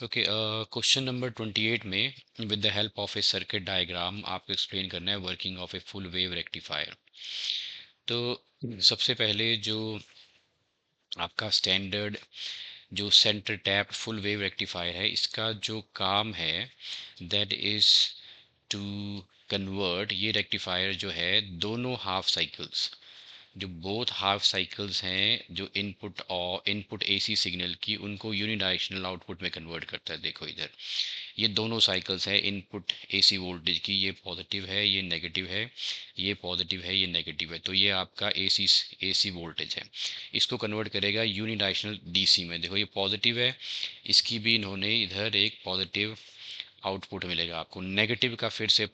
Okay, question number 28 में with the help of A circuit diagram आपको explain करना है working of a full wave rectifier. तो सबसे पहले जो आपका स्टैंडर्ड जो centre tap full wave rectifier है, इसका जो काम है दैट इज टू कन्वर्ट ये रेक्टिफायर जो है दोनों हाफ साइकिल्स, जो बोथ हाफ साइकिल्स हैं, जो इनपुट और इनपुट एसी सिग्नल की, उनको यूनिडायरेक्शनल आउटपुट में कन्वर्ट करता है। देखो इधर ये दोनों साइकिल्स हैं इनपुट एसी वोल्टेज की, ये पॉजिटिव है ये नेगेटिव है, ये पॉजिटिव है ये नेगेटिव है। तो ये आपका एसी एसी वोल्टेज है, इसको कन्वर्ट करेगा यूनिडायरेक्शनल डीसी में। देखो ये पॉजिटिव है, इसकी भी इन्होंने इधर एक पॉजिटिव आउटपुट मिलेगा आपको, नेगेटिव का फिर से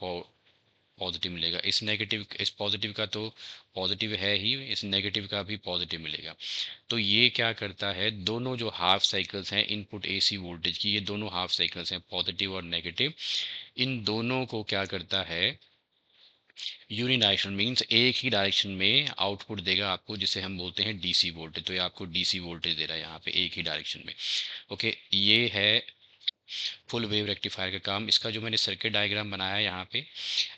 पॉजिटिव मिलेगा, इस नेगेटिव इस पॉजिटिव का तो पॉजिटिव है ही, इस नेगेटिव का भी पॉजिटिव मिलेगा। तो ये क्या करता है, दोनों जो हाफ साइकिल्स हैं इनपुट एसी वोल्टेज की, ये दोनों हाफ साइकिल्स हैं पॉजिटिव और नेगेटिव, इन दोनों को क्या करता है, यूनिडायरेक्शन मींस एक ही डायरेक्शन में आउटपुट देगा आपको, जिसे हम बोलते हैं डीसी वोल्टेज। तो ये आपको डीसी वोल्टेज दे रहा है यहाँ पे एक ही डायरेक्शन में। ओके, ये है फुल वेव रेक्टिफायर का काम। इसका जो मैंने सर्किट डायग्राम बनाया है यहाँ पे,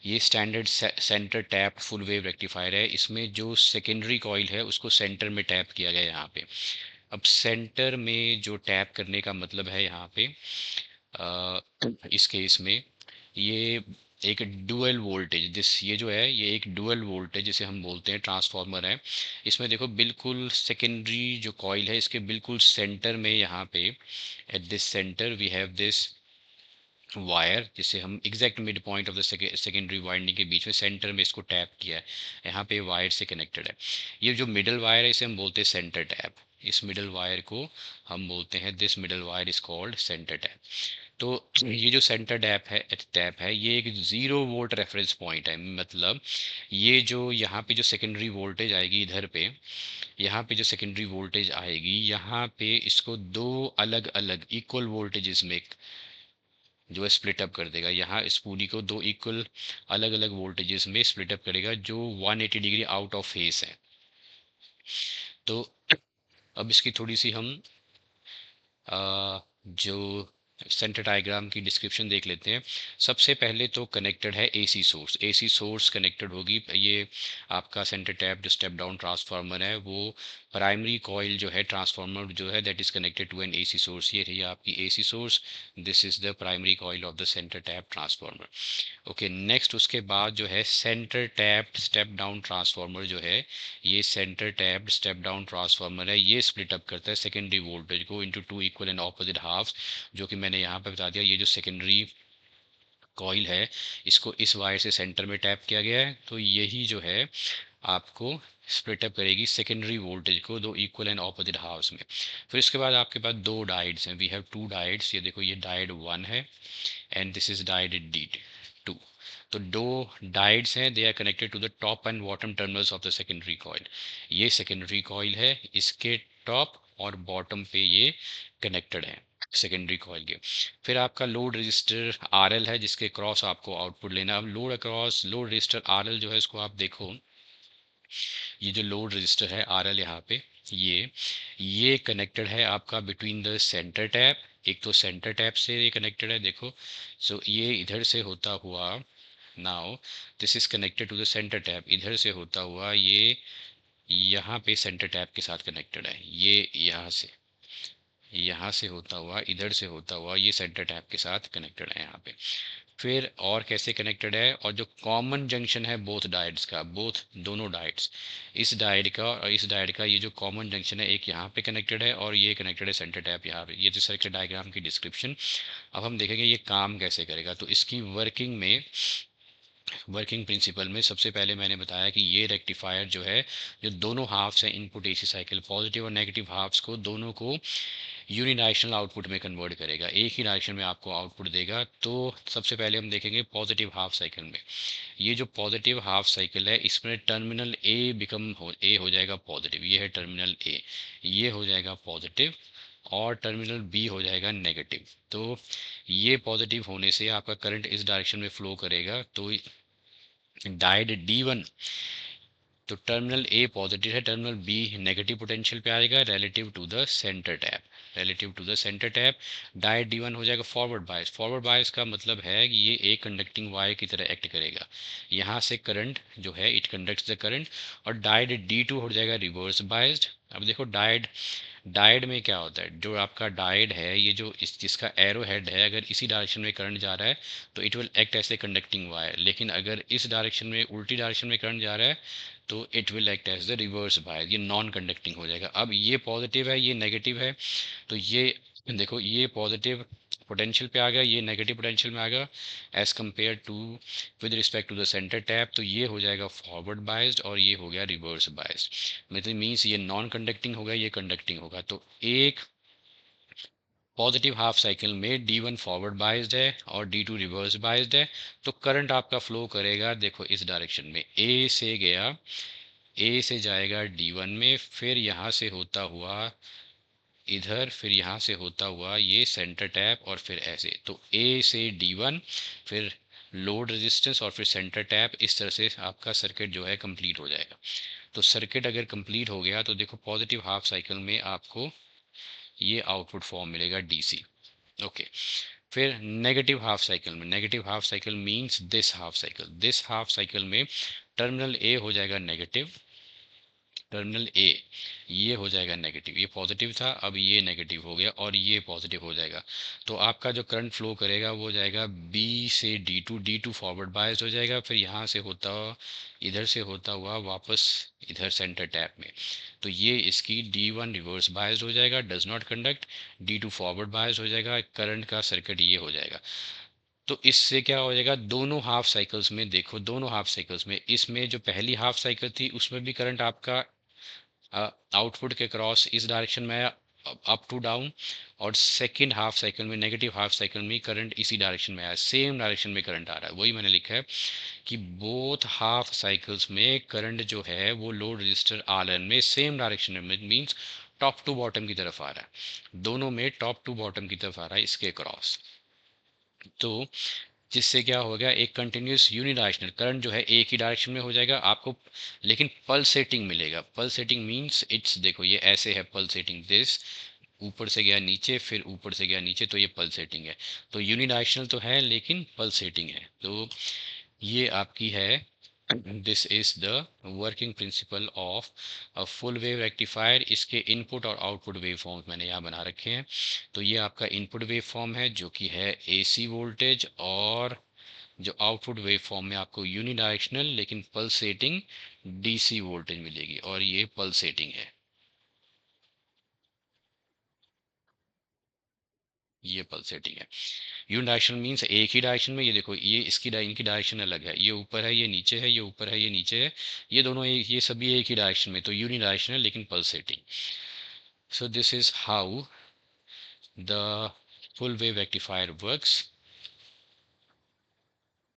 ये standard centre tap full wave rectifier है। इसमें जो सेकेंडरी कॉइल है उसको सेंटर में टैप किया गया है यहाँ पे। अब सेंटर में जो टैप करने का मतलब है यहाँ पे, इस केस में ये एक डुअल वोल्टेज, दिस ये जो है ये एक डुअल वोल्टेज जिसे हम बोलते हैं ट्रांसफार्मर है। इसमें देखो बिल्कुल सेकेंडरी जो कॉइल है इसके बिल्कुल सेंटर में यहाँ पे, at this centre we have this wire, जिसे हम exact mid point of the secondary winding के बीच में सेंटर में इसको टैप किया है, यहाँ पे वायर से कनेक्टेड है। ये जो मिडल वायर है इसे हम बोलते हैं सेंटर टैप, इस मिडल वायर को हम बोलते हैं, this middle wire is called centre tap. तो ये जो सेंटर टैप है ये एक 0 वोल्ट रेफरेंस पॉइंट है। मतलब ये जो यहाँ पे जो सेकेंडरी वोल्टेज आएगी इधर पे, यहाँ पे जो सेकेंडरी वोल्टेज आएगी यहाँ पे इसको दो अलग अलग इक्वल वोल्टेजेस में जो है स्प्लिट अप कर देगा। यहाँ इस पूरी को दो इक्वल अलग अलग वोल्टेजेस में स्प्लिट अप करेगा जो 180 डिग्री आउट ऑफ फेस है। तो अब इसकी थोड़ी सी हम जो सेंटर डायग्राम की डिस्क्रिप्शन देख लेते हैं। सबसे पहले तो कनेक्टेड है AC source, AC source connected होगी। ये आपका सेंटर टैप जो स्टेप डाउन ट्रांसफार्मर है, वो प्राइमरी कॉइल जो है ट्रांसफार्मर जो है that is connected to an AC source. ये रही आपकी AC source, this is the primary coil of the centre tap transformer. Okay, next उसके बाद जो है centre tap step down transformer जो है, ये centre tap step down transformer है, ये स्प्लिट अप करता है सेकेंडरी वोल्टेज को into two equal and opposite halves, जो कि मैंने यहाँ पे बता दिया। ये जो सेकेंडरी कॉइल है इसको इस वायर से सेंटर में टैप किया गया है, तो यही जो है आपको स्प्लिट अप करेगी सेकेंडरी वोल्टेज को दो इक्वल एंड ऑपोजिट हाफ्स में। फिर इसके बाद आपके पास दो डायोड्स हैं, वी हैव टू डायोड्स। ये देखो ये डायोड 1 है and this is diode D2। तो दो डायोड्स हैं, they are connected to the top and bottom terminals of the secondary coil. ये सेकेंडरी कॉइल है, इसके टॉप और बॉटम पे ये कनेक्टेड है सेकेंडरी कॉइल के। फिर आपका लोड रजिस्टर RL है जिसके क्रॉस आपको आउटपुट लेना। अब load across load register RL जो है इसको आप देखो, ये जो लोड रजिस्टर है RL यहाँ पे, ये कनेक्टेड है आपका बिटवीन द सेंटर टैप, एक तो सेंटर टैप से ये कनेक्टेड है देखो। सो ये इधर से होता हुआ, now this is connected to the centre tap, इधर से होता हुआ ये यहाँ पे सेंटर टैप के साथ कनेक्टेड है। ये यहाँ से होता हुआ, इधर से होता हुआ ये सेंटर टैप के साथ कनेक्टेड है यहाँ पे। फिर और कैसे कनेक्टेड है, और जो कॉमन जंक्शन है बोथ डायोड्स का, बोथ दोनों डायोड्स, इस डायोड का और इस डायोड का, ये जो कॉमन जंक्शन है एक यहाँ पे कनेक्टेड है और ये कनेक्टेड है सेंटर टैप यहाँ पे। ये तो सर्किट डायग्राम की डिस्क्रिप्शन। अब हम देखेंगे ये काम कैसे करेगा। तो इसकी वर्किंग प्रिंसिपल में सबसे पहले मैंने बताया कि ये रेक्टिफायर जो है, जो दोनों हाफ्स हैं इनपुट एसी साइकिल, पॉजिटिव और नेगेटिव हाफ्स को दोनों को यूनिडायरेक्शनल आउटपुट में कन्वर्ट करेगा, एक ही डायरेक्शन में आपको आउटपुट देगा। तो सबसे पहले हम देखेंगे पॉजिटिव हाफ साइकिल में। ये जो पॉजिटिव हाफ साइकिल है इसमें टर्मिनल ए हो जाएगा पॉजिटिव, ये है टर्मिनल ए, ये हो जाएगा पॉजिटिव, और टर्मिनल बी हो जाएगा नेगेटिव। तो ये पॉजिटिव होने से आपका करंट इस डायरेक्शन में फ्लो करेगा। तो डायोड D1, तो टर्मिनल ए पॉजिटिव है, टर्मिनल बी नेगेटिव पोटेंशियल पे आएगा relative to the centre tap, relative to the center tap. Diode D1 हो जाएगा फॉरवर्ड बायस। फॉरवर्ड बायस का मतलब है कि ये एक कंडक्टिंग वायर की तरह एक्ट करेगा। यहाँ से करंट जो है इट कंडक्ट्स द करंट। और डायोड D2 हो जाएगा रिवर्स बायस्ड। अब देखो डायोड डायोड में क्या होता है, जो आपका डायोड है ये जो इस जिसका एरो हेड है, अगर इसी डायरेक्शन में करंट जा रहा है तो it will act as a conducting wire. लेकिन अगर इस डायरेक्शन में उल्टी डायरेक्शन में करंट जा रहा है तो it will act as the reverse wire, ये नॉन कंडक्टिंग हो जाएगा। अब ये पॉजिटिव है ये नेगेटिव है, तो ये देखो ये पॉजिटिव पोटेंशियल पे आ गया, ये नेगेटिव पोटेंशियल में आ गया as compare to with respect to the centre tap, तो ये हो जाएगा फॉरवर्ड बायस्ड और ये हो गया रिवर्स बायस्ड। मतलब मीन्स ये नॉन कंडक्टिंग होगा ये कंडक्टिंग होगा। तो एक पॉजिटिव हाफ साइकिल में D1 फॉरवर्ड बायस्ड है और D2 रिवर्स बायस्ड है, तो करंट आपका फ्लो करेगा देखो इस डायरेक्शन में, A से गया, A से जाएगा D1 में, फिर यहाँ से होता हुआ इधर, फिर यहाँ से होता हुआ ये सेंटर टैप और फिर ऐसे, तो A से D1, फिर लोड रेजिस्टेंस और फिर सेंटर टैप, इस तरह से आपका सर्किट जो है कंप्लीट हो जाएगा। तो सर्किट अगर कंप्लीट हो गया तो देखो पॉजिटिव हाफ साइकिल में आपको ये आउटपुट फॉर्म मिलेगा DC। ओके, फिर नेगेटिव हाफ साइकिल में, negative half cycle means this half cycle में टर्मिनल A हो जाएगा नेगेटिव, टर्मिनल ए ये हो जाएगा नेगेटिव, ये पॉजिटिव था अब ये नेगेटिव हो गया और ये पॉजिटिव हो जाएगा। तो आपका जो करंट फ्लो करेगा वो जाएगा बी से D2 फॉरवर्ड बायस हो जाएगा, फिर यहाँ से होता हुआ इधर से होता हुआ वापस इधर सेंटर टैप में, तो ये इसकी D1 रिवर्स बायस हो जाएगा, does not conduct, D2 forward bias हो जाएगा, करंट का सर्किट ये हो जाएगा। तो इससे क्या हो जाएगा, दोनों हाफ साइकिल्स में देखो, दोनों हाफ साइकिल्स में, इसमें जो पहली हाफ साइकिल थी उसमें भी करंट आपका आउटपुट के क्रॉस इस डायरेक्शन में आया अप टू डाउन, और सेकंड हाफ साइकिल में नेगेटिव हाफ साइकिल में करंट इसी डायरेक्शन में आया, सेम डायरेक्शन में करंट आ रहा है। वही मैंने लिखा है कि बोथ हाफ साइकिल्स में करंट जो है वो लोड रजिस्टर RN में सेम डायरेक्शन में, मींस टॉप टू बॉटम की तरफ आ रहा है, दोनों में टॉप टू बॉटम की तरफ आ रहा है इसके क्रॉस। तो जिससे क्या हो गया, एक कंटिन्यूस यूनिडायरेक्शनल करंट जो है एक ही डायरेक्शन में हो जाएगा आपको, लेकिन पल्सेटिंग मिलेगा। पल्सेटिंग मींस इट्स, देखो ये ऐसे है पल्सेटिंग, दिस ऊपर से गया नीचे फिर ऊपर से गया नीचे, तो ये पल्सेटिंग है। तो यूनिडायरेक्शनल तो है लेकिन पल्सेटिंग है। तो ये आपकी है, this is the working principle of a full wave rectifier. इसके इनपुट और आउटपुट वेव फॉर्म्स मैंने यहाँ बना रखे हैं। तो ये आपका इनपुट वेव फॉर्म है जो कि है AC वोल्टेज, और जो आउटपुट वेव फॉर्म में आपको यूनिडायरेक्शनल लेकिन पल्सेटिंग DC वोल्टेज मिलेगी, और ये पल्सेटिंग है, ये पल्सेटिंग है। यूनिडायरेक्शनल मींस एक ही डायरेक्शन में, ये देखो ये इसकी इनकी डायरेक्शन अलग है, ये ऊपर है ये नीचे है, ये ऊपर है ये नीचे है, ये दोनों एक, ये सभी एक ही डायरेक्शन में, तो यूनिडायरेक्शनल लेकिन pulsating. So this is how the full wave rectifier works.